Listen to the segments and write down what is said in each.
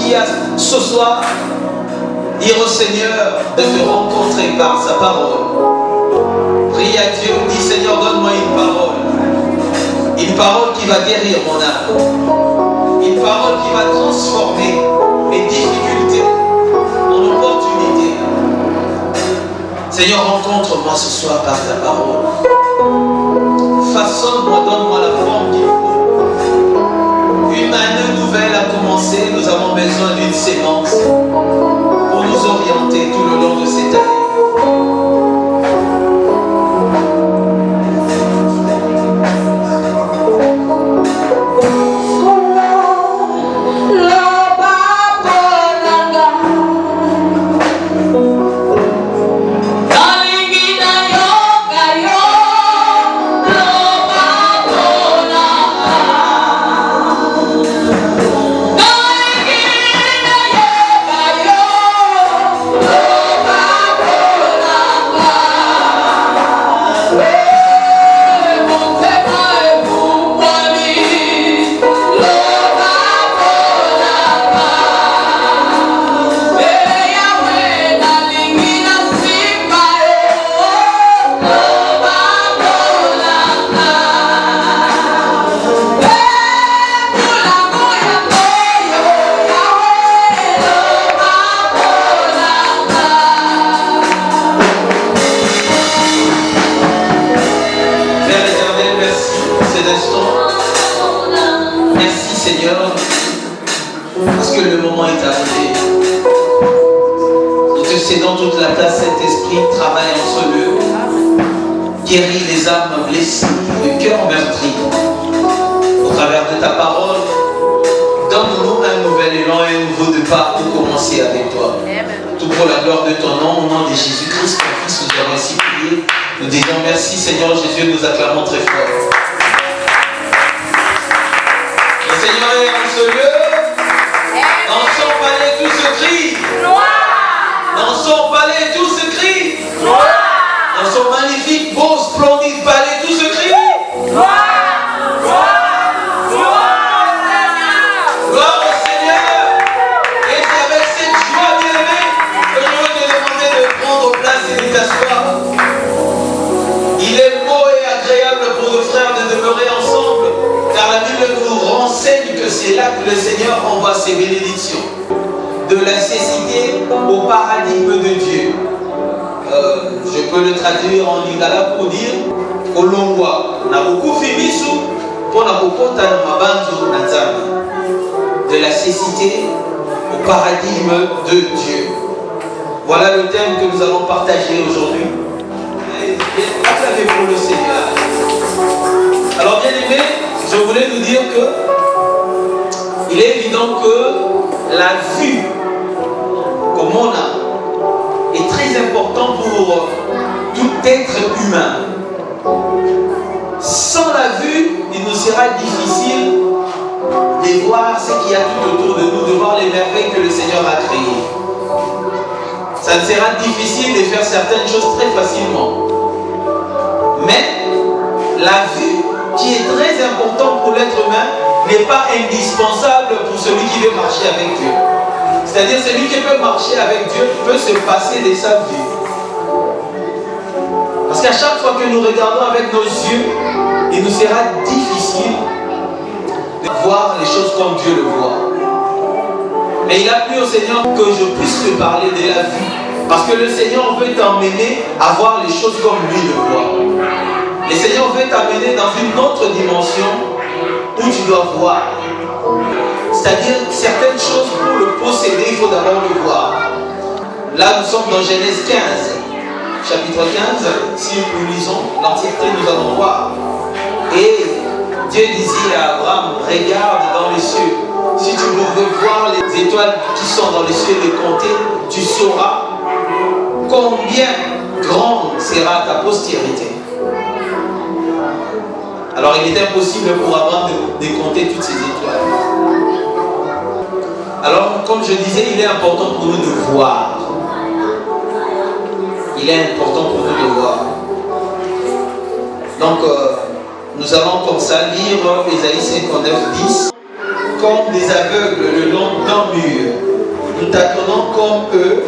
qui a ce soir dire au Seigneur de te rencontrer par sa parole. Prie à Dieu, dis Seigneur, donne-moi une parole. Une parole qui va guérir mon âme. Une parole qui va transformer mes difficultés en opportunités. Seigneur, rencontre-moi ce soir par ta parole. Façonne-moi, donne-moi la forme qu'il faut. Une année nouvelle a commencé, nous avons besoin d'une sémence pour nous orienter tout le long de cette année. Guéris les âmes blessées, le cœur meurtri. Au travers de ta parole, donne-nous un nouvel élan et un nouveau départ pour commencer avec toi. Tout pour la gloire de ton nom, au nom de Jésus-Christ, ton Fils, nous avons ainsi prié. Nous disons merci Seigneur Jésus, nous acclamons très fort. Le Seigneur est en ce lieu. Dans son palais tout se crie. Dans son palais tout se crie. Dans son magnifique, beau, splendide palais, tout se crie. Gloire, gloire, gloire, Seigneur. Gloire au Seigneur. Et c'est avec cette joie, bien-aimée, que je veux te demander de prendre place et de t'asseoir. Il est beau et agréable pour nos frères de demeurer ensemble, car la Bible nous renseigne que c'est là que le Seigneur envoie ses bénédictions. De la cécité au paradigme de Dieu. Je peux le traduire en lingala pour dire Kolongwa na beaucoup fimisu pour na kokota na mabanzo na nzambe. De la cécité au paradigme de Dieu. Voilà le thème que nous allons partager aujourd'hui. Acclamez pour le Seigneur. Alors bien aimé, je voulais nous dire que il est évident que la vue comme on a est très important pour tout être humain. Sans la vue, il nous sera difficile de voir ce qu'il y a tout autour de nous, de voir les merveilles que le Seigneur a créées. Ça nous sera difficile de faire certaines choses très facilement. Mais la vue, qui est très importante pour l'être humain, n'est pas indispensable pour celui qui veut marcher avec Dieu. C'est-à-dire celui qui peut marcher avec Dieu peut se passer de sa vue. Parce qu'à chaque fois que nous regardons avec nos yeux, il nous sera difficile de voir les choses comme Dieu le voit. Mais il a plu au Seigneur que je puisse te parler de la vue. Parce que le Seigneur veut t'emmener à voir les choses comme lui le voit. Le Seigneur veut t'amener dans une autre dimension où tu dois voir. C'est-à-dire certaines choses pour le posséder, il faut d'abord le voir. Là, nous sommes dans Genèse 15, chapitre 15. Si nous lisons l'entièreté, nous allons voir. Et Dieu disait à Abraham, regarde dans les cieux. Si tu pouvais voir les étoiles qui sont dans les cieux et les compter, tu sauras combien grande sera ta postérité. Alors il est impossible pour Abraham de compter toutes ces étoiles. Alors comme je disais, il est important pour nous de voir. Il est important pour nous de voir. Donc nous allons comme ça lire Ésaïe 59, 10. comme des aveugles le long d'un mur. Nous tâtonnons comme eux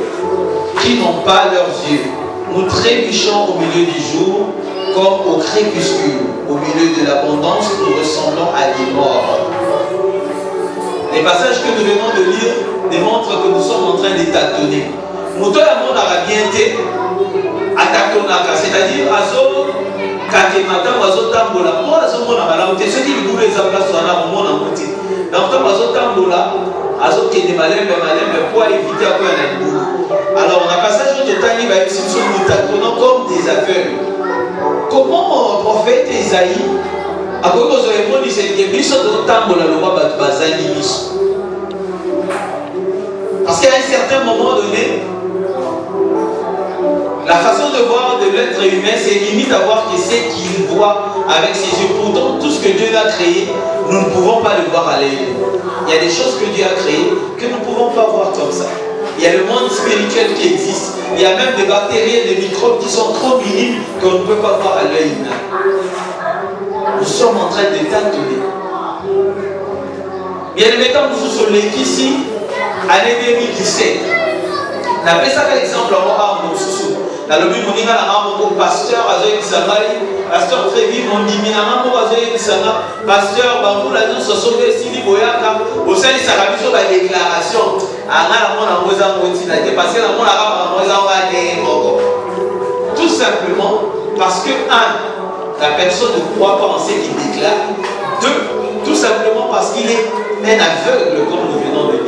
qui n'ont pas leurs yeux. Nous trébuchons au milieu du jour comme au crépuscule. Au milieu de l'abondance, nous ressemblons à des morts. Les passages que nous venons de lire démontrent que nous sommes en train de tâtonner. Moto ya monde a bien été à tâtonner, c'est-à-dire azo katemata azo tambola. Moi azo mona malamu te. Ceux qui lui voulaient les place wana mona moti. Donc tant azo tambola, azo kende malembe pour éviter à quoi un boulot. Alors on a passage où totali va nous tâtonnons comme des aveugles. Comment prophète Isaïe a cause de l'époque du Seigneur, il s'est tambola le roi bazali bis. Parce qu'à un certain moment donné, la façon de voir de l'être humain, c'est limite à voir que c'est qu'il voit avec ses yeux. Pourtant, tout ce que Dieu a créé, nous ne pouvons pas le voir à l'œil. Il y a des choses que Dieu a créées que nous ne pouvons pas voir comme ça. Il y a le monde spirituel qui existe. Il y a même des bactéries et des microbes qui sont trop minimes qu'on ne peut pas voir à l'œil humain. Nous sommes en train de tâtonner. Bien évidemment, nous sommes ici, année 2017. On appelle ça par exemple en Mohamed Soussou. Dans le but, on dit que le pasteur a dit que pasteur Frévi, mon diminant, pasteur Bambou, la nous sommes sauvés, Sidi Boyaka, au sein de sa raison de la déclaration. Tout simplement parce que, un, la personne ne croit pas en ce qu'il déclare. Deux, tout simplement parce qu'il est un aveugle, comme nous venons de dire.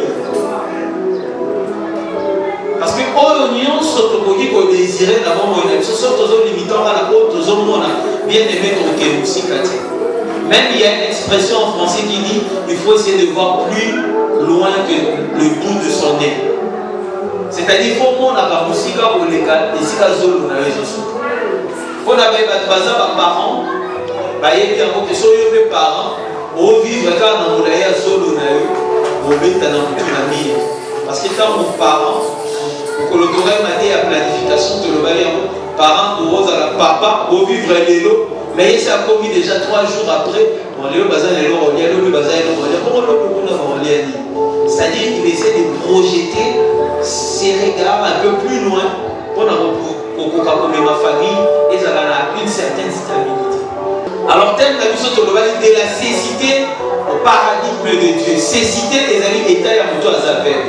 Parce que l'union s'autopolie qu'on désirait d'avoir mon élection, surtout limitant à la haute, bien aimé au aussi. Même il y a une expression en français qui dit il faut essayer de voir plus loin que le bout de son nez. C'est-à-dire qu'il faut qu'on ait la musique pour les cas, et si la zone on a les autres. Pour la belle parents, il y a des parents, au vivre quand on a eu zone on a eu, au mettre dans le parce que quand nos parents, pour que l'autorité m'a dit la planification de le parents pour la papa, au vivre les lots, mais il s'est commis déjà 3 jours après, on est au bazar et l'eau, on est au bazar et l'eau, on est au c'est-à-dire qu'il essaie de projeter ses regards un peu plus loin pour ma famille et ça a une certaine stabilité. Alors, thème de la cécité au paradigme de Dieu. Cécité, les amis, état et amoto azabel.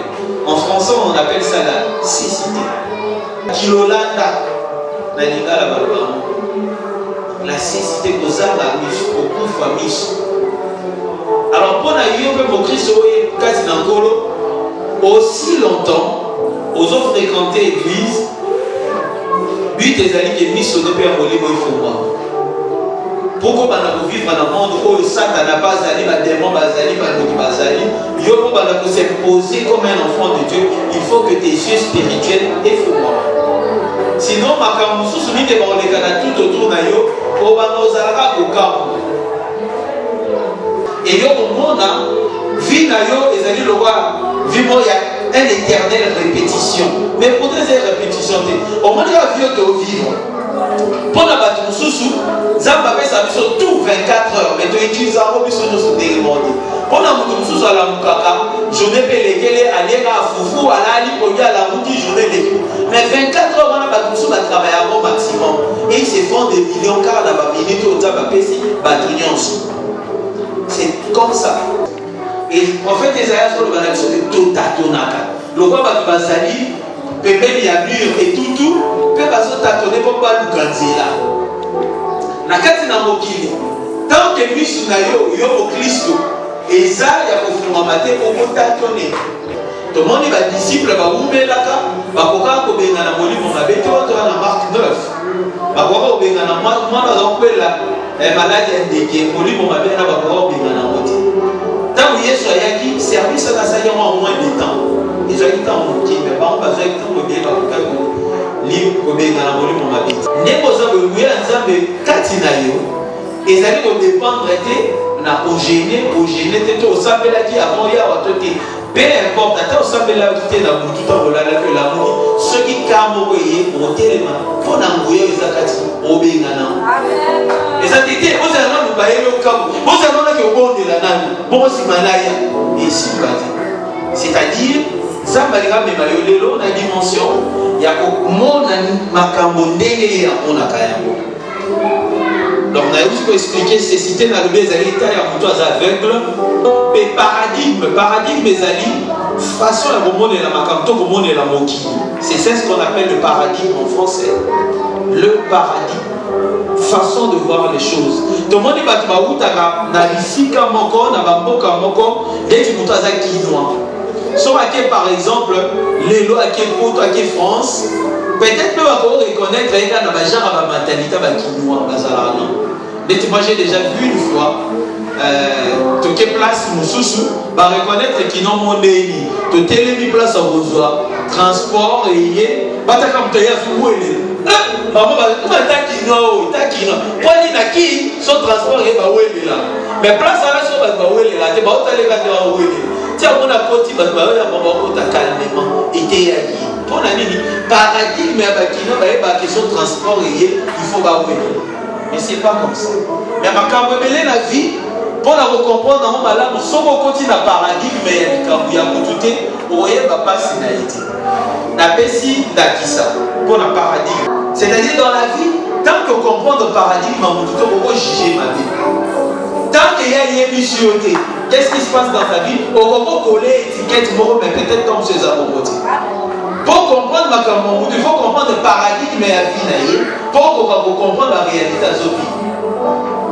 En français, on appelle ça la cécité. Kilolanda, la cécité, aux âmes à mis, au coup à mis. Alors, pour la Christ, aussi longtemps, aux autres fréquenter l'église, but des alliés qui est mis sur le père au livre, il faut voir. Pourquoi on vivre dans un monde où Satan n'a pas allé, les démons n'a pas allé, il faut s'imposer comme un enfant de Dieu. Il faut que tes yeux spirituels aient foi. Sinon, ma camusou soumis que on les gana tout autour de yo, on va nous arracher au camp. Et yo au monde, vie na yo, les alliés le roi, vivons il y a une éternelle répétition. Mais pour des répétitions, au moins il y a vieux de vivre. Pour la bâtiment sous Zamba fait sa mission tout 24 heures, mais tu utilises un mission de ce démodé. Pour la bâtiment sous à la Moukaka, je n'ai pas les gélés, aller à Foufou, à la Lipolia, à la Mouti, je n'ai les tout. Mais 24 heures, on a bâtiment sous va travailler au maximum. Et ils se font des millions car dans la minute au Zamba Pessi, bâtiment sous. C'est comme ça. Et le prophète Esaïe sur le balaxo de Totatonaka. Le roi Bazali, Pépé, il y a mur et tout. Tâtonner pour pas nous grandir là. Nakati na mokili. Tant que misu na yo au Christo, et ça ya ko fungamaté pour tâtonner. Tout le monde va disciple va umbelaka, va koka ko benga na molimo mabeto to na Marc 9. Va koka ko benga na mwana za kwela malade ndeke molimo mabena va koka ko benga na moti. Tant Yesu ayaki service na sa yoma au moins de temps. Ils ont été en moki mais pas on va faire temps ko bien va koka livre kobenga na molimo mabiti ndeko za boya nzambe kati na yo ezali ko dépendre te na ogéné te to osambela ki avant ya watote Peu importe, attends, ça fait là tout est dans tout temps là que l'amour, ceux qui camont au téléma, pour n'envoyer les zakati, au bengana. Les entités, vous allez nous bailler au camp, vous allez nous au bord de la nana, bon si malaya, et si c'est-à-dire, ça va dire même à la dimension, il y a mon makambo ndenge ya mon akayango. Donc on a aussi pour expliquer ces cités dans le Bézali, il y a pour toi aveugle, mais paradigme Bézali, façon à monde et la makamto, monde et la moki. C'est ça ce qu'on appelle le paradigme en français. Le paradigme, façon de voir les choses. Tout le monde est battu à Outara, na Lissika Moko, na Bamboka Moko, dès que tu montes à Kinois. Sauf par exemple, les lois qui sont en France, peut-être que vous reconnaître qu'il y a une mentalité quinois. Mais moi j'ai déjà vu une fois, toutes les places Moussoussou, reconnaître qu'ils n'ont pas de toutes les places à Rosoa, transport et il y a maman son transport est là. Mais place à la chose, c'est pas tiens, on a continué calmement. Et pour la paradigme, mais question de transport, il faut baouer. Mais c'est pas comme ça. Mais quand on met la vie, pour la comprendre, on va là, si on continue à paradigme, mais il y a tout été, on va pas s'inalité. La pessi d'Akissa, pour la paradigme. C'est-à-dire dans la vie, tant qu'on comprend le paradigme, on va juger ma vie. Tant qu'il y a une émission, qu'est-ce qui se passe dans ta vie? On va coller étiquette, mais peut-être comme ces amoureux. Pour comprendre ma caméra, il faut comprendre le paradigme et la vie. Pour comprendre la réalité de la vie.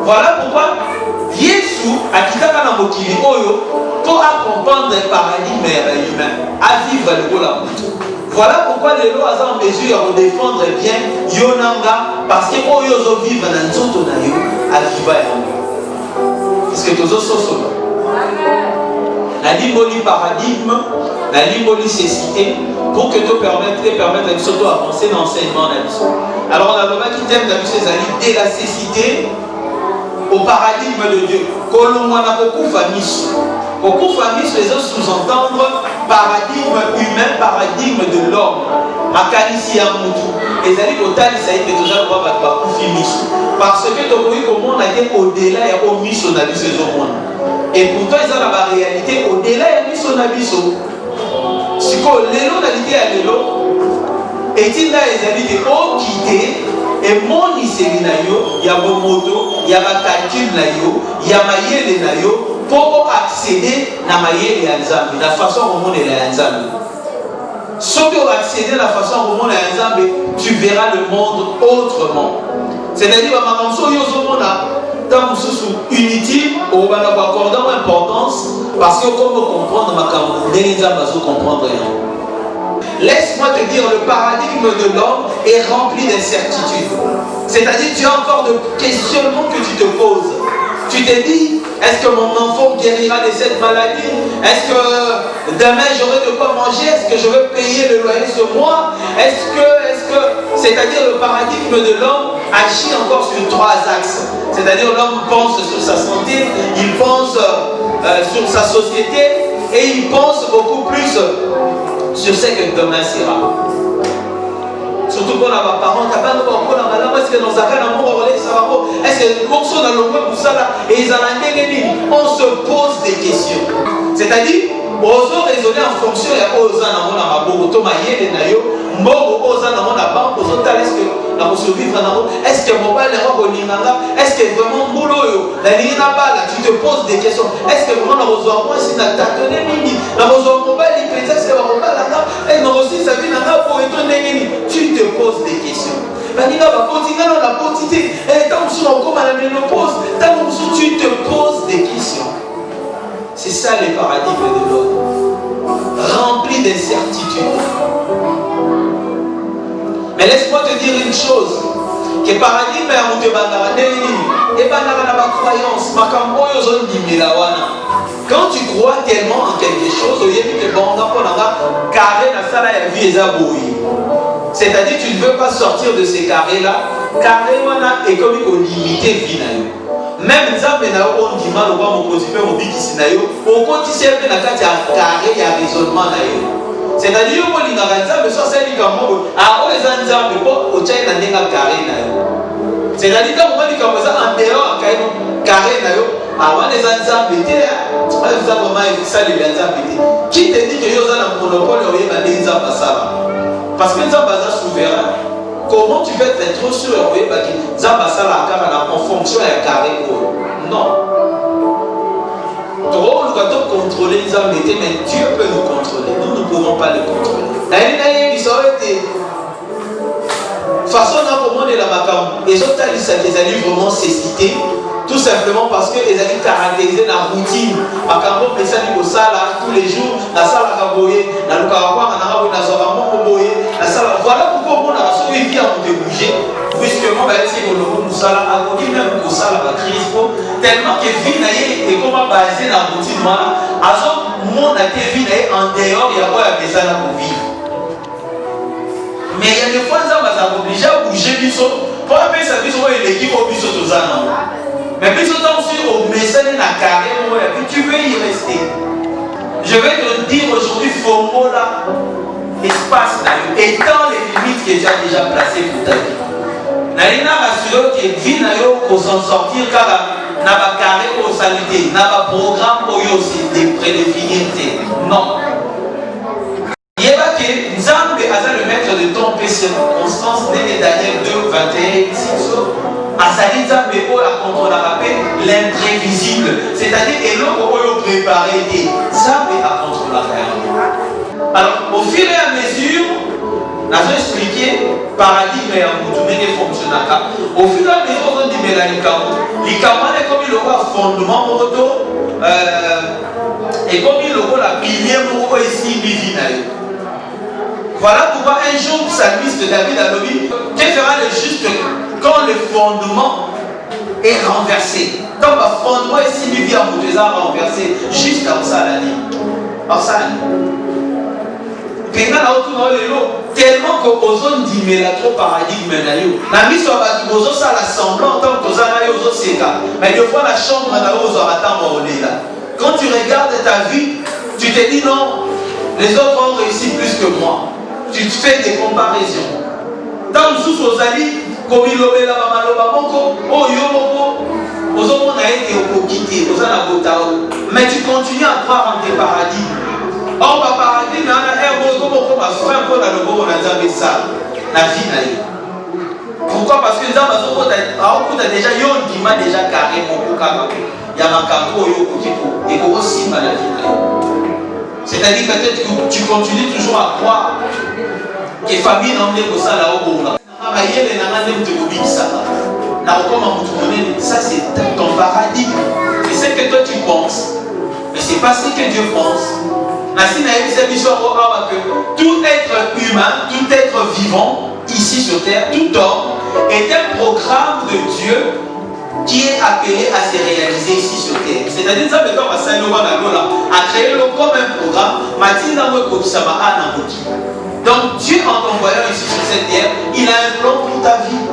Voilà pourquoi Jésus a quitté la mokili oyo pour comprendre le paradigme humain, à vivre le rôle à bout. Voilà pourquoi les lois sont en mesure de défendre bien Yonanga, parce que oyo vivent dans le zone de à vivre. Parce que tous autres sont la limboli paradigme, la limboli cécité, pour que tu permettes de surtout avancer dans l'enseignement de la mission. Alors on a le qui t'aime dans ces années dès la cécité au paradigme de Dieu. Kolomwana beaucoup famille. Beaucoup famille, les autres sous-entendre paradigme humain, paradigme de l'homme. Makalisi Amoutou. Et ça dit qu'au tal, ça a été déjà droit à beaucoup finish. Parce que tu vois comment on a été au-delà et au mission de la vie au monde. Et pourtant, ils ont la réalité au-delà et au mission de la vie. Si l'élo d'alité à l'élo, et il a les amis de haut quitté, et mon iséri na yo, il y a mon moto, il y a ma calcul na yo, il y a ma yéle na yo, pour accéder à ma yéle et à Nzambi, la façon dont on est à Nzambi. Si tu accéder à la façon dont on est à Nzambi, tu verras le monde autrement. C'est-à-dire que ma maman, dans mon unity, on va accorder importance parce que comme comprendre ma caméra, les hommes ne comprendre rien. Laisse-moi te dire, le paradigme de l'homme est rempli d'incertitudes. C'est-à-dire tu as encore de questionnements que tu te poses. Tu te dis, est-ce que mon enfant guérira de cette maladie? Est-ce que demain j'aurai de quoi manger? Est-ce que je vais payer le loyer ce mois? C'est-à-dire le paradigme de l'homme agit encore sur trois axes. C'est-à-dire l'homme pense sur sa santé, il pense sur sa société et il pense beaucoup plus sur ce que demain sera. Surtout pour les parents, est-ce que dans un cas d'amour, est-ce que le morceau dans le pour ça là, et ils on se pose des questions. C'est-à-dire, osons raisonner en fonction de osa na mona maboko to mayele na yo mboko osa na mona banque ozota est-ce que na survivre na est-ce que mobile na kolinganga est-ce que vraiment mbolo yo na lina bala tu te poses des questions est-ce que vraiment na rozwa moi si na tatone mingi na rozwa mobile peut-être c'est mobile là et na aussi ça vient na pour être ndengeni tu te poses des questions baninga ba kotinga na potité et tant sur comme à la ménopause tant tu te poses des questions. C'est ça le paradigme de l'homme, rempli d'incertitudes. Mais laisse-moi te dire une chose, que le paradigme est en te et la croyance, quand tu crois tellement en quelque chose, c'est-à-dire tu ne veux pas sortir de ces carrés-là, carrés est comme limité vie. même nzambe na yo ondima lokola mokonzi mpe mobikisi na yo okotisi ye mpe na kati ya carré ya raisonnement na yo. C'est-à-dire que kolingaka nzambe so asali likambo oyo eza nzambe mpo otya ye na ndenge carré na yo. C'est-à-dire que moma likambo eza en dehors akaye carré na yo wana eza nzambe te eza vraiment esaleli ya nzambe te. Qui te dit que yo oza na monopole oyeba ndenge nzambe asala? Parce que nzambe aza souverain. Comment tu peux être trop sûr que nzambe asala kaka en fonction ya carré oyo? Non. Trop nous doit contrôler nzambe te, mais Dieu peut nous contrôler. Nous ne pouvons pas le contrôler. Façon na komona la makambo ezotalisa ezali vraiment cécité, tout simplement parce que ezali caractérisé la routine makambo pesani kosala tous les jours na sala ka boye na lukaka kwa na ngabo na zoka moko boye na sala. Voilà pourquoi on a reçu vie à te bouger brusquement ba esi ko lobo musala akoki même kosala ba crispo tellement que vie na ye est comment basé na routine wana azo mona te vie na ye en dehors ya quoi ya pesana ko vivre. Mais il y a des fois ça va obligé à bouger biso pour appeler ça biso et l'équipe au biso tous an. Mais biso tant aussi au message na carré et puis tu veux y rester. Je vais te dire aujourd'hui Fongo là espace et dans les limites que tu as déjà placées pour ta vie. Naina rassuré que vie na yo pour s'en sortir car na ba carré pour salité, na ba programme pour yo aussi des prédéfinis. Non. Nzambe aza le maître de ton péché. Constance nene Daniel 2, 21, 6. Azali Nzambe oyo akontrolaka mpe l'imprévisible. C'est-à-dire eloko oyo préparé te. Nzambe akontrolaka yango. Alors au fur et à mesure, nazo expliquer paradigme ya mutu ndenge fonctionnaka. Au fur et à mesure ozondimela likambo. Likambo wana ekomi lokola fondement moko to ekomi lokola pilier moko oyo esimbi vi na yo. Voilà pourquoi un jour, psalmiste David a dit que fera le juste quand le fondement est renversé. Donc le fondement est signifié en vous déjà renversé juste en ça la ligne. En ça. Tellement que aux zones d'immédiat trop paradigme naïo. La mise sur la bozo ça l'assemblant tant que ça naïo aux séca. Mais des fois la chambre naïo aux attend là. Quand tu regardes ta vie, tu te dis non, les autres ont réussi plus que moi. Tu te fais des comparaisons. Dans le sous aux alliés, comme il l'obéit là, mais tu continues à croire en tes paradigmes. Or, ma paradigme, la vie. Pourquoi? Parce que dans ma déjà, il m'a déjà carré mon coca. Il y a ma capo et aussi ma vie. C'est-à-dire peut-être que tu continues toujours à croire que famille n'a pas de ça là-haut. Ça c'est ton paradigme. C'est ce que toi tu penses. Mais c'est pas ce que Dieu pense. Tout être humain, tout être vivant, ici sur terre, tout homme, est un programme de Dieu qui est appelé à se réaliser ici sur terre. C'est-à-dire que ça veut dire à créer le comme un programme. Donc Dieu en t'envoyant ici sur cette terre, il a un plan pour ta vie.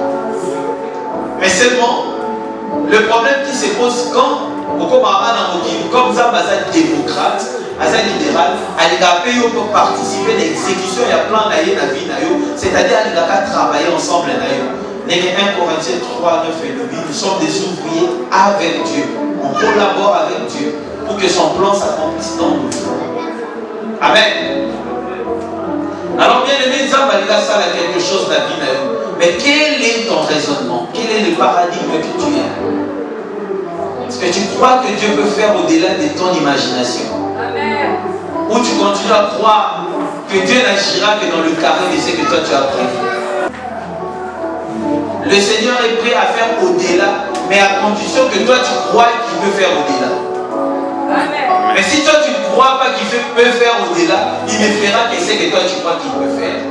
Mais seulement, le problème qui se pose quand, comme ça, démocrate, libéral, il peut participer à l'exécution et à plan de la vie, c'est-à-dire qu'il va travailler ensemble. 1 Corinthiens 3, 9 et 9, nous sommes des ouvriers avec Dieu. On collabore avec Dieu pour que son plan s'accomplisse dans nous. Amen. Alors bien aimé, ça va quelque chose dans la vie. Mais quel est ton raisonnement? Quel est le paradigme que tu as? Est-ce que tu crois que Dieu peut faire au-delà de ton imagination? Amen. Ou tu continues à croire que Dieu n'agira que dans le carré de ce que toi tu as prévu? Le Seigneur est prêt à faire au-delà, mais à condition que toi tu crois qu'il peut faire au-delà. Amen. Mais si toi tu ne crois pas qu'il peut faire au-delà, il ne fera que ce que toi tu crois qu'il peut faire.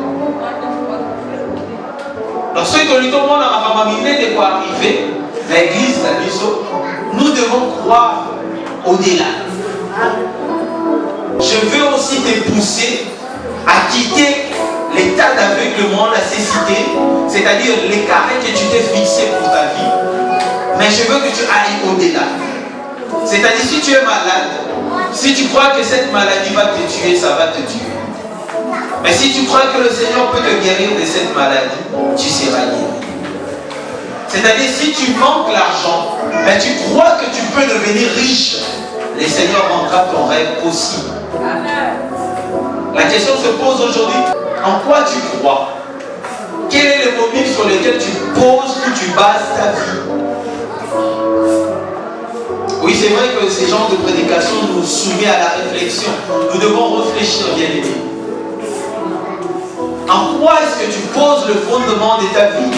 Donc ceux que nous demandons à ma famille de quoi arriver, l'église, la mission, nous devons croire au-delà. Je veux aussi te pousser à quitter l'état d'aveuglement, la cécité, c'est-à-dire les carrés que tu t'es fixé pour ta vie. Mais je veux que tu ailles au-delà. C'est-à-dire, si tu es malade, si tu crois que cette maladie va te tuer, ça va te tuer. Mais si tu crois que le Seigneur peut te guérir de cette maladie, tu seras guéri. C'est-à-dire, si tu manques l'argent, mais tu crois que tu peux devenir riche, le Seigneur rendra ton rêve possible. La question se pose aujourd'hui, en quoi tu crois? Quel est le mobile sur lequel tu poses ou tu bases ta vie? Oui, c'est vrai que ces genres de prédication nous soumet à la réflexion. Nous devons réfléchir, bien aimé. En quoi est-ce que tu poses le fondement de ta vie?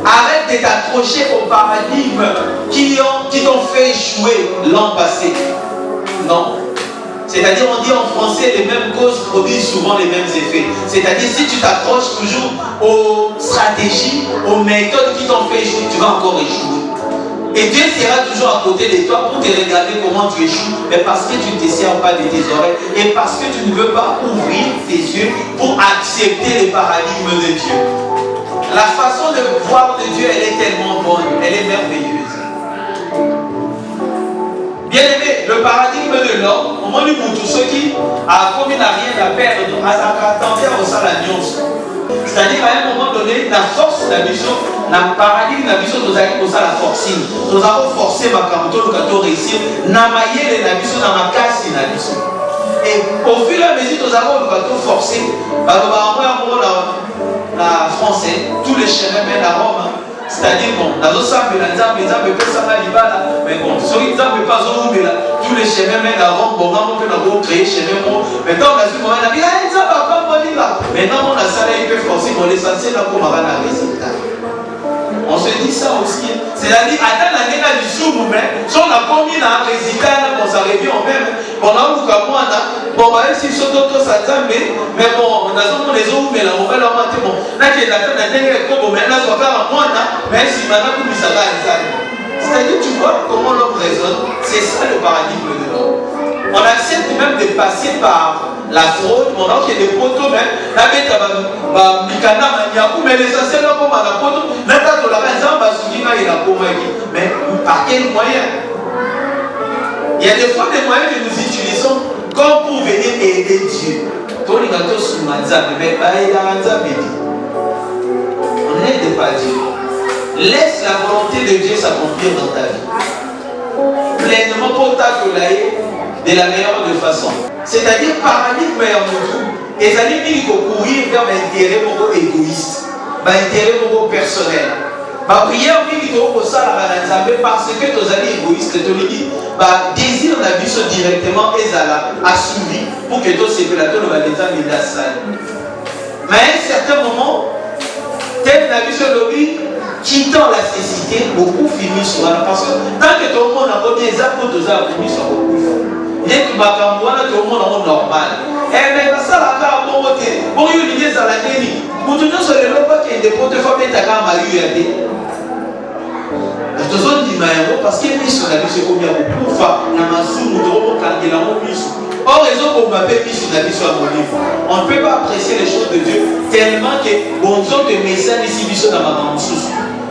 Arrête de t'accrocher aux paradigmes qui t'ont fait échouer l'an passé. Non. C'est-à-dire, on dit en français, les mêmes causes produisent souvent les mêmes effets. C'est-à-dire, si tu t'accroches toujours aux stratégies, aux méthodes qui t'ont fait échouer, tu vas encore échouer. Et Dieu sera toujours à côté de toi pour te regarder comment tu échoues, mais parce que tu ne te sers pas de tes oreilles et parce que tu ne veux pas ouvrir tes yeux pour accepter les paradigmes de Dieu. La façon de voir de Dieu, elle est tellement bonne, elle est merveilleuse. Bien aimé, le paradigme de l'homme, au moment où tous ceux qui, comme il n'a rien à perdre, attendez à ça la nuance. C'est-à-dire, à un moment donné, la force de la vision, le paradigme de la vision, nous allons pour ça la forcing. Nous avons forcé ma camoto, nous avons réussi, n'amayer la vision, dans ma casse, la vision. Et au fur et à mesure, nous avons forcé, la français, tous les chemins mènent à Rome. C'est-à-dire, bon, dans le sable, les âmes peuvent s'aller là, mais bon, sur les âmes pas au là, tous les chemins mènent à Rome, bon, on peut créer chemin, maintenant, on a vu, on a dit, ah, ça va pas venir là. Maintenant, on a ça là, il peut forcer, bon, l'essentiel là, pour avoir un résultat. On se dit ça aussi. C'est-à-dire, attends l'année là du sous, mais si on a commis un résultat, bon, ça revient au même. Bon, là, on a moi, bon, bah, si je d'autres, ça mais bon, on a les autres, mais là, on va leur mater, bon, là, qui est la tête d'un bon, maintenant, ça va faire un mois, mais si maintenant, comme ça va, c'est-à-dire, tu vois comment l'homme raisonne, c'est ça le paradigme de l'homme. On accepte même de passer par la fraude, on a des poteaux, mais la bête mais l'essentiel là comme la poteau, mais par quel moyen? Il y a des fois des moyens que nous utilisons comme pour venir aider Dieu. On n'aide pas Dieu. Laisse la volonté de Dieu s'accomplir dans ta vie. Pleinement pour t'accueillir de la meilleure de façon. C'est-à-dire, paradigme et amour, et ça dit qu'il faut courir vers l'intérêt égoïste, l'intérêt personnel. Ma prière, il faut que ça parce que tes amis égoïstes, te le dit, désir la vie directement et assouvi pour que toi, c'est que la tonne va déjà mis la salle. Mais à un certain moment, tel la vie sur le lobby, quittant la cécité, beaucoup finissent sur la parce que tant que tout le monde a connu les apôtres, tout ça a fini sur beaucoup. Dès que tout le monde est normal. Mais ça va faire un bon côté. Pour lui, il y a la déni. Pour tout le monde, c'est le loba qui est des potes de femmes et t'as ma UAD. Tout le monde dit, parce qu'il est sur la vie, c'est combien beaucoup. Enfin, la massou, nous devons calmer la mise. Or, raison pour m'appeler mis sur la vie sur mon livre. On ne peut pas apprécier les choses de Dieu tellement que bon Dieu de messages ici, dans ma maman.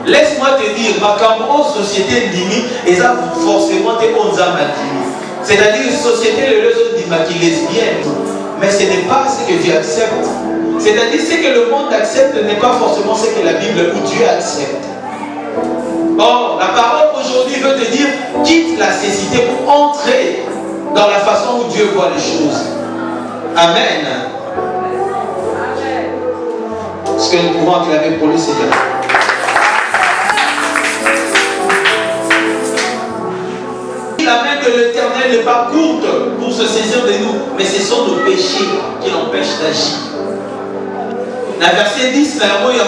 Laisse-moi te dire, ma société limite, et ça forcément des 11 ans à c'est-à-dire une société, les autres qui lesbienne. Mais ce n'est pas ce que Dieu accepte. C'est-à-dire ce que le monde accepte n'est pas forcément ce que la Bible ou Dieu accepte. Or, la parole aujourd'hui veut te dire, quitte la cécité pour entrer dans la façon où Dieu voit les choses. Amen. Ce que nous pouvons acclamer pour le Seigneur. La main de l'Éternel n'est pas courte pour se saisir de nous, mais ce sont nos péchés qui l'empêchent d'agir. La verset 10, mais au premier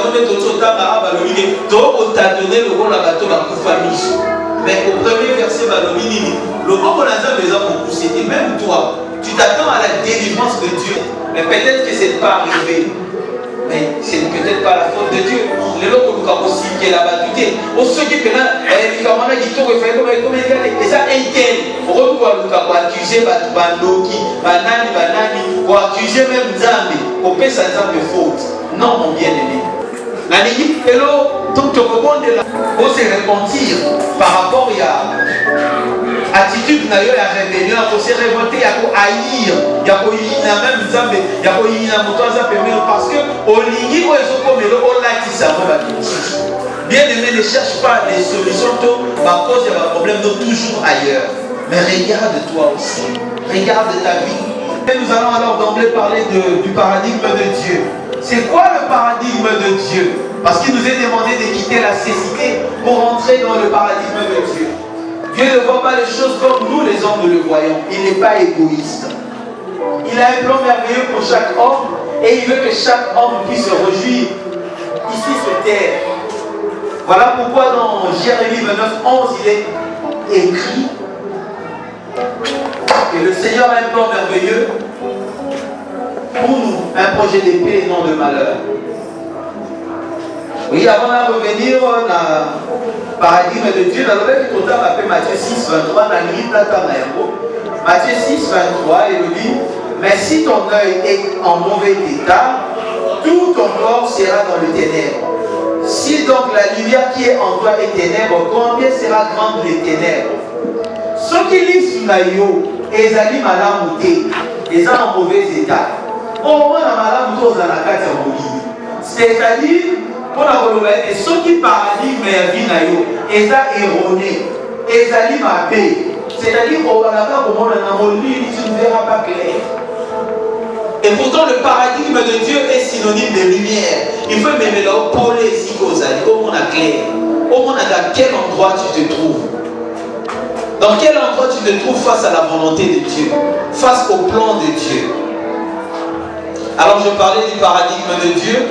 verset, même toi, tu t'attends à la délivrance de Dieu, mais peut-être que ce n'est pas arrivé. Mais c'est peut-être pas la faute de Dieu. Les lots que nous aussi qui est la batuté. Au ceux qui peuvent les camarades qui sont refaits comme il y a et ça inquiète. On va nous accuser Banoki, Banani, pour accuser même Nzambe, pour payer sa Nzambe faute. Non, mon bien-aimé. Nani, hello, donc tu peux se repentir par rapport à attitude na yo ya rébellion, à se révolter, à haïr, à même Nzambe, à motoza pemelo parce que olingi o ezokomelo o latisa mo ba bêtise. Bien-aimé, ne cherche pas les solutions à cause de vos problèmes, donc toujours ailleurs. Mais regarde toi aussi, regarde ta vie. Et nous allons alors d'emblée parler du paradigme de Dieu. C'est quoi le paradigme de Dieu? Parce qu'il nous est demandé de quitter la cécité pour entrer dans le paradigme de Dieu. Dieu ne voit pas les choses comme nous les hommes nous le voyons. Il n'est pas égoïste. Il a un plan merveilleux pour chaque homme et il veut que chaque homme puisse se réjouir ici sur terre. Voilà pourquoi dans Jérémie 29:11 il est écrit que le Seigneur a un plan merveilleux pour nous, un projet de paix et non de malheur. Oui, avant de revenir dans le paradigme de Dieu, dans le total appelé Matthieu 6:23, dans le livre de Matthieu 6:23, il nous dit: mais si ton œil est en mauvais état, tout ton corps sera dans le ténèbre. Si donc la lumière qui est en toi est ténèbre, combien sera grande les ténèbres? Ceux qui lisent sous la yo, et ils allaient malamu te, ils sont en mauvais état. Au moins, la malamu te, la carte à mourir. C'est-à-dire, pour la relever, ceux qui paradigment la vie na yo, ils sont erronés, ils allaient ma paix. C'est-à-dire, au Balaka, comment on a mourir, tu ne verras pas clair. Et pourtant, le paradigme de Dieu est synonyme de lumière. Il faut même le pôler ici aux alliés. Au monde à clair. Au monde à quel endroit tu te trouves? Dans quel endroit tu te trouves face à la volonté de Dieu? Face au plan de Dieu? Alors, je parlais du paradigme de Dieu.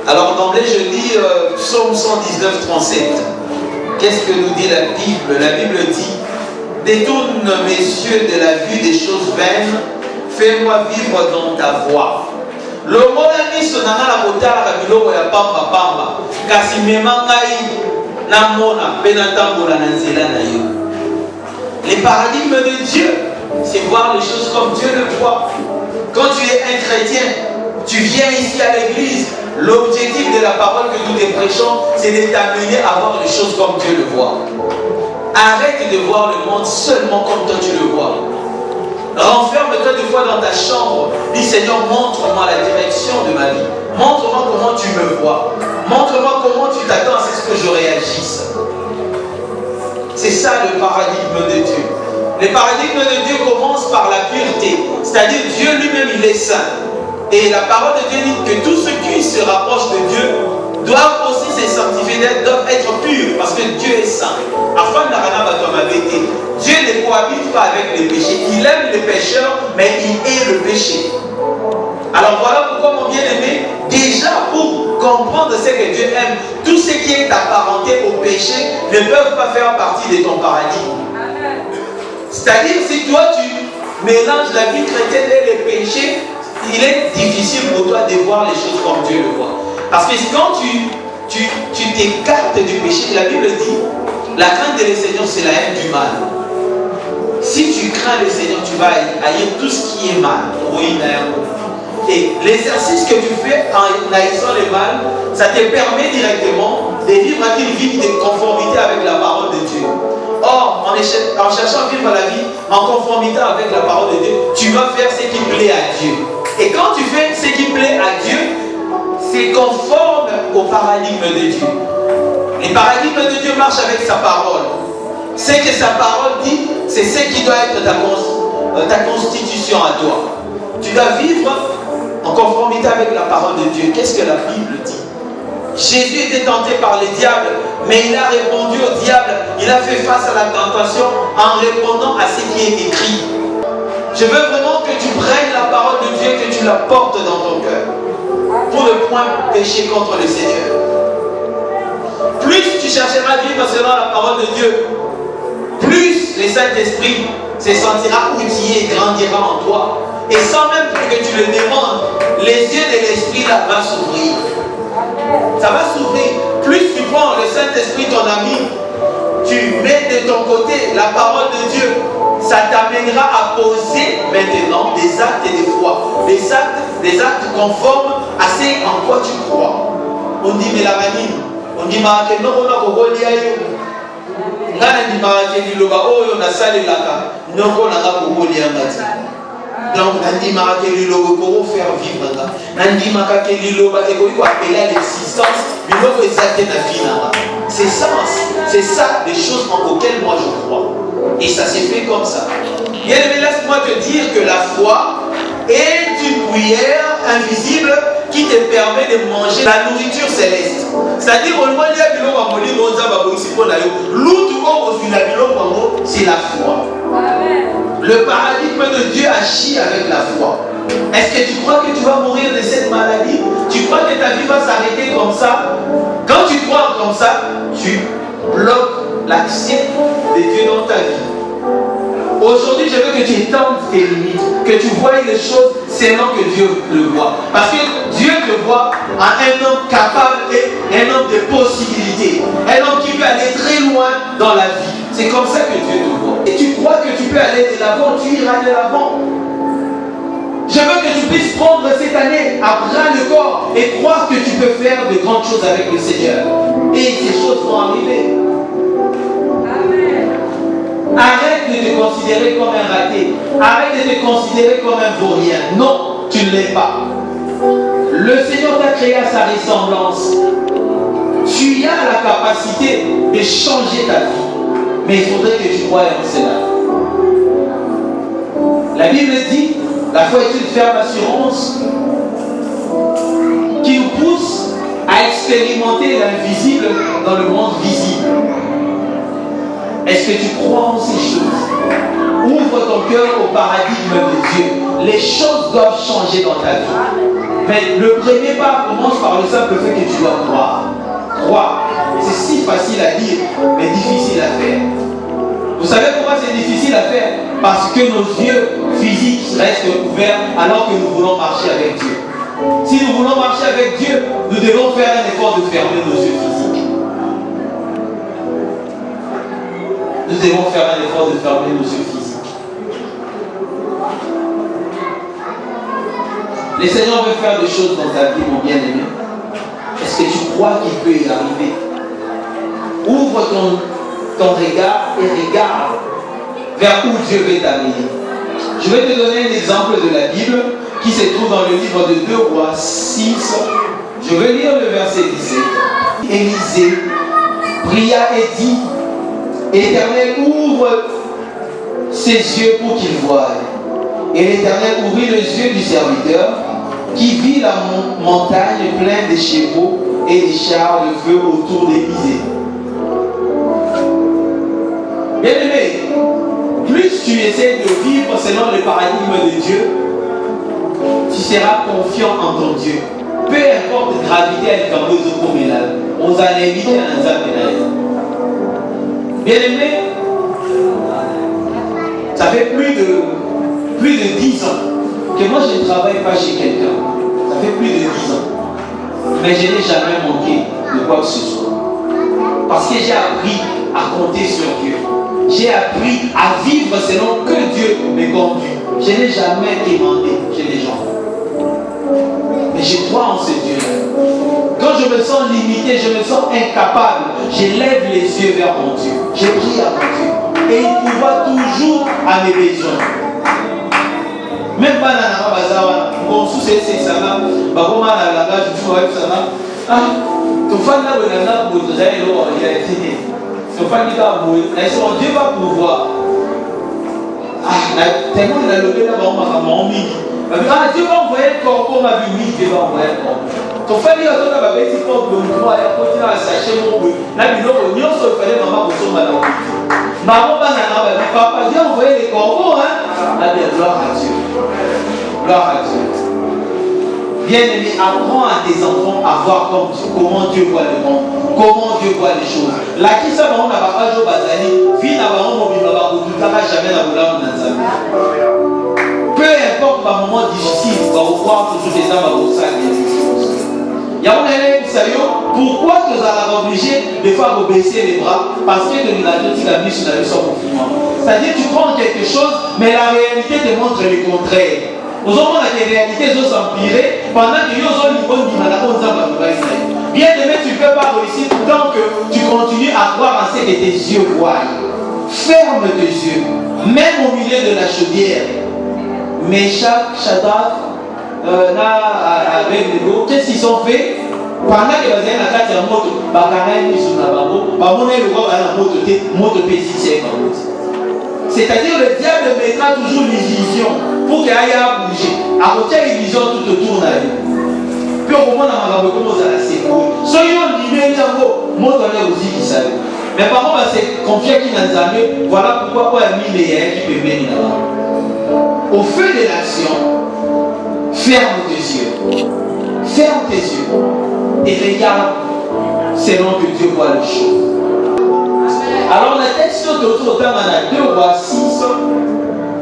Alors, d'emblée, je lis Psaume 119:37. Qu'est-ce que nous dit la Bible? La Bible dit: détourne mes yeux de la vue des choses vaines. Fais-moi vivre dans ta voie. Le mot miso na la kotala ka biloko ya pamba pamba. Kasi mema ngai na mona pe na tambola na nzela na yo. Les paradigmes de Dieu, c'est voir les choses comme Dieu le voit. Quand tu es un chrétien, tu viens ici à l'église. L'objectif de la parole que nous te prêchons, c'est de t'amener à voir les choses comme Dieu le voit. Arrête de voir le monde seulement comme toi tu le vois. Renferme-toi des fois dans ta chambre. Dis: Seigneur, montre-moi la direction de ma vie. Montre-moi comment tu me vois. Montre-moi comment tu t'attends à ce que je réagisse. C'est ça le paradigme de Dieu. Le paradigme de Dieu commence par la pureté. C'est-à-dire Dieu lui-même, il est saint. Et la parole de Dieu dit que tous ceux qui se rapprochent de Dieu doivent aussi se sanctifier, doivent être purs, parce que Dieu est saint. Afin Dieu ne cohabite pas avec les péchés. Il aime les pécheurs, mais il hait le péché. Alors voilà pourquoi, mon bien-aimé, déjà pour comprendre ce que Dieu aime, tout ce qui est apparenté au péché ne peuvent pas faire partie de ton paradis. C'est-à-dire, si toi tu mélanges la vie chrétienne et les péchés, il est difficile pour toi de voir les choses comme Dieu le voit. Parce que quand tu t'écartes du péché, la Bible dit: la crainte de le Seigneur, c'est la haine du mal. Si tu crains le Seigneur, tu vas haïr tout ce qui est mal. Et l'exercice que tu fais en haïssant le mal, ça te permet directement de vivre une vie de conformité avec la parole de Dieu. Or, en cherchant à vivre la vie en conformité avec la parole de Dieu, tu vas faire ce qui plaît à Dieu. Et quand tu fais ce qui plaît à Dieu, c'est conforme au paradigme de Dieu. Le paradigme de Dieu marche avec sa parole. Ce que sa parole dit, c'est ce qui doit être ta constitution à toi. Tu dois vivre en conformité avec la parole de Dieu. Qu'est-ce que la Bible dit? Jésus était tenté par le diable, mais il a répondu au diable. Il a fait face à la tentation en répondant à ce qui est écrit. Je veux vraiment que tu prennes la parole de Dieu, que tu la portes dans ton cœur, pour ne point pécher contre le Seigneur. Plus tu chercheras à vivre selon la parole de Dieu, plus le Saint-Esprit se sentira outillé et grandira en toi. Et sans même que tu le demandes, les yeux de l'Esprit là vont s'ouvrir. Ça va s'ouvrir. Plus tu prends le Saint-Esprit, ton ami, tu mets de ton côté la parole de Dieu, ça t'amènera à poser maintenant des actes de foi. des actes conformes à ce en quoi tu crois. On dit mais la manine, on dit mais non on a kokoli ayo. Ngana di ma ke liloba oyo na sale laka, nyoko na ka kokoli angati. Donc nandi ma ke liloba ko faire vivre nga. Nandi ma ka ke liloba e ko appeler à l'existence, biloko ezate na vie na. C'est ça les choses auxquelles moi je crois. Et ça s'est fait comme ça. Bien aimé, laisse-moi te dire que la foi est une cuillère invisible qui te permet de manger la nourriture céleste. C'est-à-dire, c'est la foi. Le paradigme de Dieu agit avec la foi. Est-ce que tu crois que tu vas mourir de cette maladie? Tu crois que ta vie va s'arrêter comme ça? Quand tu crois comme ça, tu bloques l'accès de Dieu dans ta vie. Aujourd'hui, je veux que tu étendes tes limites, que tu vois les choses selon que Dieu le voit. Parce que Dieu te voit en un homme capable et un homme de possibilités. Un homme qui peut aller très loin dans la vie. C'est comme ça que Dieu te voit. Et tu crois que tu peux aller de l'avant, tu iras de l'avant. Je veux que tu puisses prendre cette année à bras le corps et croire que tu peux faire de grandes choses avec le Seigneur. Et ces choses vont arriver. Arrête de te considérer comme un raté. Arrête de te considérer comme un vaurien. Non, tu ne l'es pas. Le Seigneur t'a créé à sa ressemblance. Tu as la capacité de changer ta vie. Mais il faudrait que tu croies en cela. La Bible dit, la foi est une ferme assurance qui nous pousse à expérimenter l'invisible dans le monde visible. Est-ce que tu crois en ces choses? Ouvre ton cœur au paradigme de Dieu. Les choses doivent changer dans ta vie. Mais le premier pas commence par le simple fait que tu dois croire. Croire. C'est si facile à dire, mais difficile à faire. Vous savez pourquoi c'est difficile à faire? Parce que nos yeux physiques restent ouverts alors que nous voulons marcher avec Dieu. Si nous voulons marcher avec Dieu, nous devons faire un effort de fermer nos yeux physiques. Nous devons faire un effort de fermer nos yeux physiques. Le Seigneur veut faire des choses dans ta vie, mon bien-aimé. Est-ce que tu crois qu'il peut y arriver? Ouvre ton regard et regarde vers où Dieu veut t'amener. Je vais te donner un exemple de la Bible qui se trouve dans le livre de 2 Rois 6. Je vais lire le verset 17. Élisée pria et dit, Éternel, ouvre ses yeux pour qu'il voie. Et l'Éternel ouvrit les yeux du serviteur qui vit la montagne pleine de chevaux et des chars de feu autour d'Élisée. Bien-aimé, plus tu essaies de vivre selon le paradigme de Dieu, tu seras confiant en ton Dieu. Peu importe la gravité à l'écambose au communal, on a invité à Nzapénaïs. Bien-aimé, ça fait plus de 10 ans que moi je ne travaille pas chez quelqu'un. Ça fait plus de 10 ans. Mais je n'ai jamais manqué de quoi que ce soit. Parce que j'ai appris à compter sur Dieu. J'ai appris à vivre selon que Dieu me conduit. Je n'ai jamais demandé chez les gens. Mais je crois en ce Dieu. Quand je me sens limité, je me sens incapable, je lève les yeux vers mon Dieu. Je prie à mon Dieu. Et il pourvoit toujours à mes besoins. Même pas dans la bazawa, comme sous ces sana, bakoma na langage du fouet sana. Ah, ton fan là où il a là pour te dire il a été. Ton fan il a boui. Dieu va pouvoir. Ah, tellement il a levé là bas on m'a mamie. Ah, Dieu va envoyer le corps, ma vie, oui, Dieu va envoyer le corps. Ton frère dit à toi, tu vas dire que tu vas continuer à sachet mon bruit. Là, il y a un frère, maman, pour son malade. Maman, papa, Dieu a envoyé les corbeaux, hein. Ah bien, gloire à Dieu. Gloire à Dieu. Bien-aimé, apprends à tes enfants à voir comment Dieu voit le monde, comment Dieu voit les choses. La qui ça va, on n'a pas joué Bazali, vie n'a pas mobile, on n'a jamais la boulot dans sa vie. Peu importe par moment difficile, on va voir toujours des âmes à vos sacs et des choses. Il y a un élève qui sait pourquoi tu es obligé de faire baisser les bras parce que de la vie la vie sur confinement. C'est-à-dire que tu prends quelque chose, mais la réalité te montre le contraire. Aux hommes, la réalité, ils ont s'empirer pendant que nous avons une bonne vie. Bien aimé, tu ne peux pas réussir tant que tu continues à croire en ce que tes yeux voient. Ferme tes yeux, même au milieu de la chaudière. Meshach, Shadrach, Abednego, qu'est-ce qu'ils ont fait? Pendant que vous avez la carte de moto, c'est-à-dire le diable mettra toujours l'illusion pour qu'il aille à bouger. À côté de l'illusion tout autour de la vie. Puis au moment où on commence à la sécouer, soyons libérés d'abord, moi je vais aussi qui savent. Mais par contre, c'est confier qu'il n'a jamais. Voilà pourquoi on a mis les airs qui peuvent venir là-bas. Au feu de l'action, ferme tes yeux. Ferme tes yeux. Et regarde selon que Dieu voit les choses. Alors le texte autour de 2 rois 6,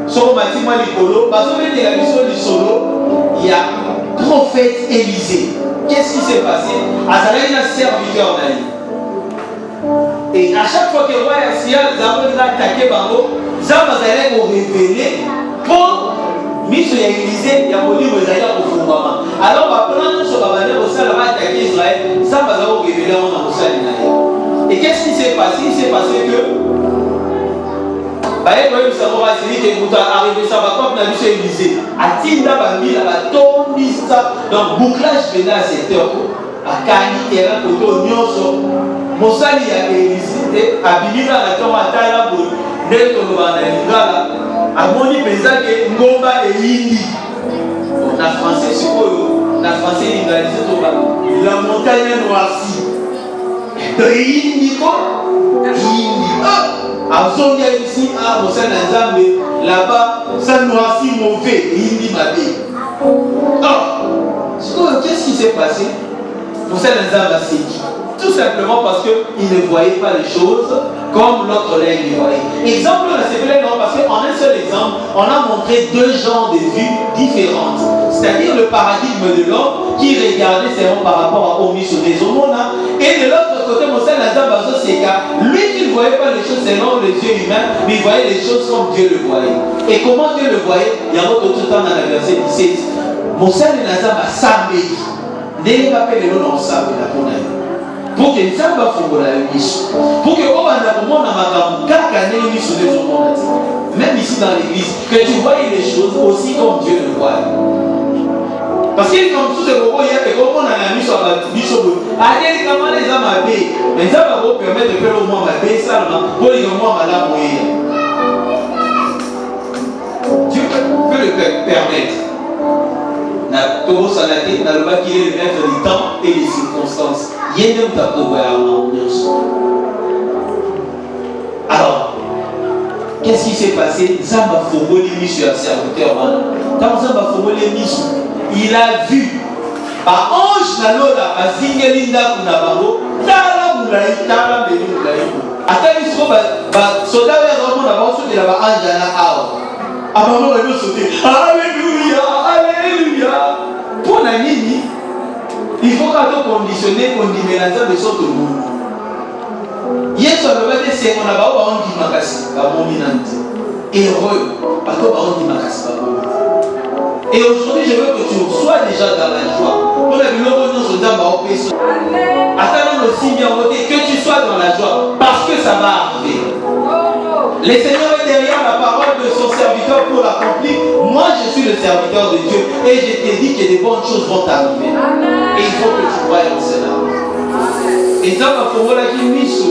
sur le bâtiment Nicolo, parce que la mission du solo, il y a prophète Élisée. Qu'est-ce qui s'est passé? Azalai a serviteur d'Ali. Et à chaque fois que le roi Assia a attaqué Bango, Zambazalai a révélé pour Michel Élisée, il y a un livre au fondement. Alors, on va prendre ce babalé au sol, on va attaquer Israël, Zambazalai a révélé au sol. Et qu'est-ce qui s'est passé? Il s'est passé que vous savez que vous arrivez ça va comme Michel Élisée. À Tinda Bambi, la tombe ça dans bouclage pénal, c'était à Kani, terrain, côté Nyonso. Mosali a Élisée, à Bimira, la tombe à Talabou, Neto Banalingala, à Moni Pezake, Ngomba et Indi. En français, c'est quoi? En français, il a dit la montagne noircie. Indi quoi? Indi. Ah, Zonia ici, ah, Mosali Nzambe, là-bas, ça noircit mauvais, Indi Mabé. Ah, qu'est-ce qui s'est passé? Mosali Nzambe a séduit. Tout simplement parce qu'il ne voyait pas les choses comme l'autre l'œil les voyait. Exemple, c'est vrai, non, parce qu'en un seul exemple, on a montré 2 genres de vues différentes. C'est-à-dire le paradigme de l'homme qui regardait seulement par rapport à Omiso des Omona. Et de l'autre côté, Moshe Nazabazo Seka, lui qui ne voyait pas les choses selon les yeux humains, mais il voyait les choses comme Dieu le voyait. Et comment Dieu le voyait? Il y a un autre tout le temps dans le verset 17. Moshe Nazaba Sambe. N'est pas appelé le nom Sambe la Konaï. Pour que les gens fassent la mission. Pour que on a même ici dans l'église, que tu vois les choses aussi comme Dieu le voit. Parce que comme tout ce qu'on il y a des gens qui ont la mission à la mission. Allez, comment les hommes avaient, les hommes vont permettre de faire au moins ma paix, ça, pour les gens à la moyenne. Dieu peut le permettre. Comme ça l'a dit, dans le bas qu'il est le maître du temps et des circonstances. Alors, qu'est-ce qui s'est passé? Zamba Fogoli mission à serviteur. Quand Zamba Fogoli mission, il a vu par ange Nalola, à Zingelinda Kunabaro, Tala Moulaï, Tala Beni Moulaï. Attends, il se trouve, soldat est vraiment d'abord sur la ange à la haut. Avant de nous sauter, Alléluia, Alléluia. Pour la nini, il faut qu'on conditionner, qu'on diménage de son monde. Hier, sur le bâtiment, c'est qu'on a pas dit Makassi, pas mon minante. Heureux, pas qu'on dit Makassi, pas mon minante. Et aujourd'hui, je veux que tu sois déjà dans la joie. Pour la vie, nous sommes dans le pays. Attends aussi bien voter, que tu sois dans la joie, parce que ça va arriver. Le Seigneur est derrière la parole de son serviteur pour l'accomplir. Moi, je suis le serviteur de Dieu et je t'ai dit que des bonnes choses vont t'arriver. Et il faut que tu croies en cela. Et dans ma formule qui miso,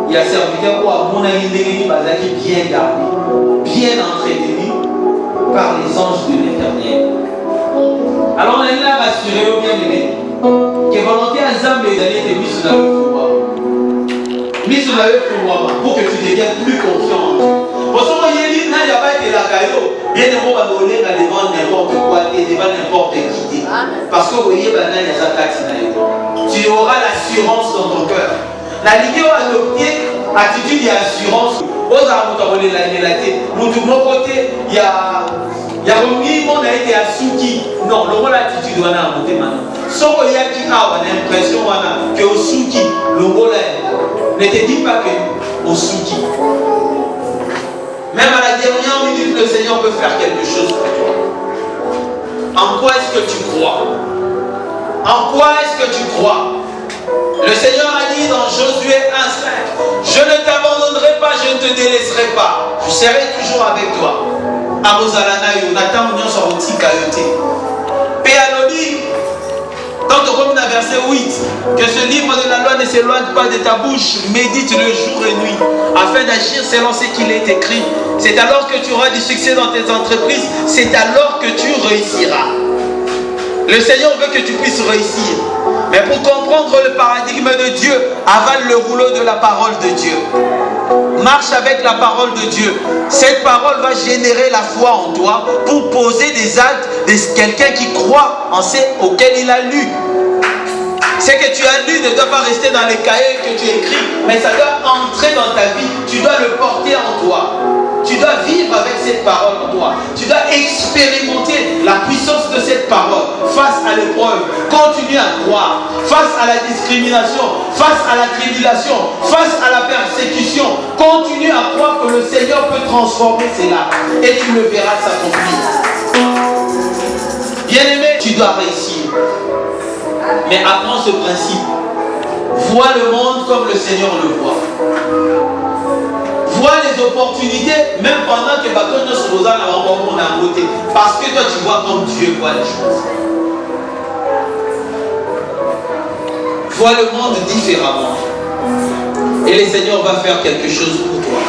il y a serviteur pour mon ami qui bien gardé, bien entretenu par les anges de l'Éternel. Alors on est là rassuré au bien-aimé que volonté à Zambé d'aller te mis sur la pouvoir. Mis sur la pouvoir pour que tu deviennes plus confiant en Dieu. Pour ce moment, il n'y a pas été la caillou. Bien de moi, on va devant n'importe quoi et devant n'importe qui. Parce que vous voyez, tu auras l'assurance dans ton cœur. La ligue a adopté attitude et assurance. Aux amours, on est la tête. Nous, de mon côté, il y a remis, on a été à Souki. Non, le rôle d'attitude, on a monté maintenant. Sauf qu'il y a qui a l'impression que au Souki, le rôle ne te dit pas que au Souki. Même à la dernière minute, le Seigneur peut faire quelque chose pour toi. En quoi est-ce que tu crois? En quoi est-ce que tu crois? Le Seigneur a dit dans Josué 1,5, je ne t'abandonnerai pas, je ne te délaisserai pas. Je serai toujours avec toi. Arozalana Yonatan Union sur outil Kayote. Péalobi, dans le Romain verset 8, que ce livre de la loi ne s'éloigne pas de ta bouche, médite le jour et nuit, afin d'agir selon ce qu'il est écrit. C'est alors que tu auras du succès dans tes entreprises, c'est alors que tu réussiras. Le Seigneur veut que tu puisses réussir. Mais pour comprendre le paradigme de Dieu, avale le rouleau de la parole de Dieu. Marche avec la parole de Dieu. Cette parole va générer la foi en toi pour poser des actes de quelqu'un qui croit en ce auquel il a lu. Ce que tu as lu ne doit pas rester dans les cahiers que tu écris, mais ça doit entrer dans ta vie. Tu dois le porter en toi. Tu dois vivre avec cette parole en toi. Tu dois expérimenter la puissance de cette parole face à l'épreuve. Continue à croire. Face à la discrimination, face à la tribulation, face à la persécution. Continue à croire que le Seigneur peut transformer cela. Et tu le verras s'accomplir. Bien-aimé, tu dois réussir. Mais apprends ce principe. Vois le monde comme le Seigneur le voit. Vois les opportunités, même pendant que bateau ne se posa dans mon côté. Parce que toi tu vois comme Dieu voit les choses. Vois le monde différemment. Et le Seigneur va faire quelque chose pour toi.